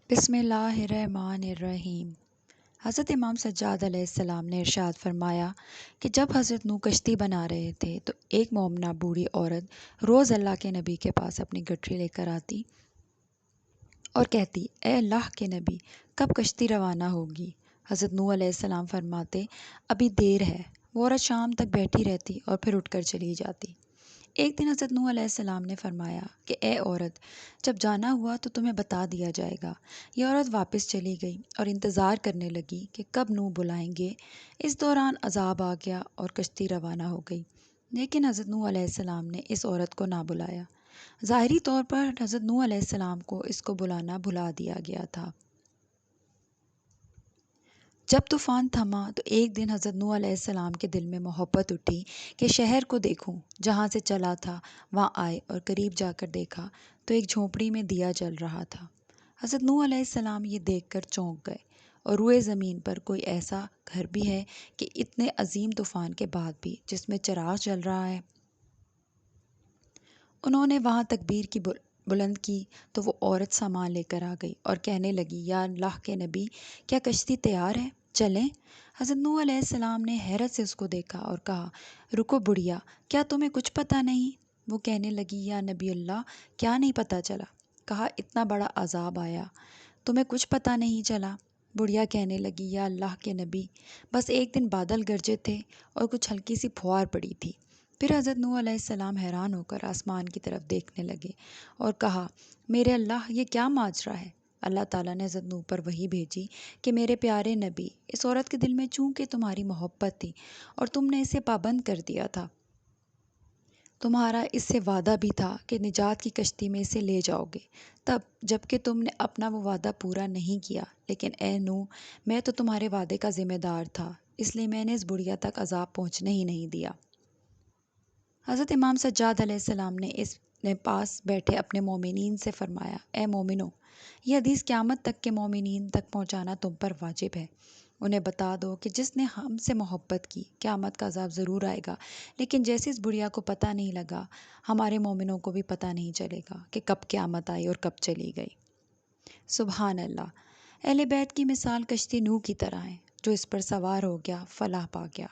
بسم اللہ الرحمن الرحیم۔ حضرت امام سجاد علیہ السلام نے ارشاد فرمایا کہ جب حضرت نوح کشتی بنا رہے تھے تو ایک مومنہ بوڑھی عورت روز اللہ کے نبی کے پاس اپنی گٹھری لے کر آتی اور کہتی، اے اللہ کے نبی، کب کشتی روانہ ہوگی؟ حضرت نوح علیہ السلام فرماتے، ابھی دیر ہے۔ وہ عورت شام تک بیٹھی رہتی اور پھر اٹھ کر چلی جاتی۔ ایک دن حضرت نوح علیہ السلام نے فرمایا کہ اے عورت، جب جانا ہوا تو تمہیں بتا دیا جائے گا۔ یہ عورت واپس چلی گئی اور انتظار کرنے لگی کہ کب نوح بلائیں گے۔ اس دوران عذاب آ گیا اور کشتی روانہ ہو گئی، لیکن حضرت نوح علیہ السلام نے اس عورت کو نہ بلایا۔ ظاہری طور پر حضرت نوح علیہ السلام کو اس کو بلانا بھلا دیا گیا تھا۔ جب طوفان تھما تو ایک دن حضرت نوح علیہ السلام کے دل میں محبت اٹھی کہ شہر کو دیکھوں۔ جہاں سے چلا تھا وہاں آئے اور قریب جا کر دیکھا تو ایک جھونپڑی میں دیا جل رہا تھا۔ حضرت نوح علیہ السلام یہ دیکھ کر چونک گئے اور روئے زمین پر کوئی ایسا گھر بھی ہے کہ اتنے عظیم طوفان کے بعد بھی جس میں چراغ جل رہا ہے؟ انہوں نے وہاں تکبیر کی بلند کی تو وہ عورت سامان لے کر آ گئی اور کہنے لگی، یا اللہ کے نبی، کیا کشتی تیار ہے؟ چلیں۔ حضرت نوح علیہ السلام نے حیرت سے اس کو دیکھا اور کہا، رکو بڑھیا، کیا تمہیں کچھ پتہ نہیں؟ وہ کہنے لگی، یا نبی اللہ، کیا نہیں پتہ چلا؟ کہا، اتنا بڑا عذاب آیا، تمہیں کچھ پتہ نہیں چلا؟ بڑھیا کہنے لگی، یا اللہ کے نبی، بس ایک دن بادل گرجے تھے اور کچھ ہلکی سی پھوار پڑی تھی۔ پھر حضرت نوح علیہ السلام حیران ہو کر آسمان کی طرف دیکھنے لگے اور کہا، میرے اللہ، یہ کیا ماجرا ہے؟ اللہ تعالیٰ نے حضرت نوح پر وحی بھیجی کہ میرے پیارے نبی، اس عورت کے دل میں چونکہ تمہاری محبت تھی اور تم نے اسے پابند کر دیا تھا، تمہارا اس سے وعدہ بھی تھا کہ نجات کی کشتی میں اسے لے جاؤ گے، تب جب کہ تم نے اپنا وہ وعدہ پورا نہیں کیا۔ لیکن اے نوح، میں تو تمہارے وعدے کا ذمہ دار تھا، اس لیے میں نے اس بڑھیا تک عذاب پہنچنے ہی نہیں دیا۔ حضرت امام سجاد علیہ السلام نے اس نے پاس بیٹھے اپنے مومنین سے فرمایا، اے مومنو، یہ حدیث قیامت تک کے مومنین تک پہنچانا تم پر واجب ہے۔ انہیں بتا دو کہ جس نے ہم سے محبت کی، قیامت کا عذاب ضرور آئے گا، لیکن جیسے اس بڑھیا کو پتہ نہیں لگا، ہمارے مومنوں کو بھی پتہ نہیں چلے گا کہ کب قیامت آئی اور کب چلی گئی۔ سبحان اللہ۔ اہل بیت کی مثال کشتی نوح کی طرح ہے، جو اس پر سوار ہو گیا فلاح پا گیا۔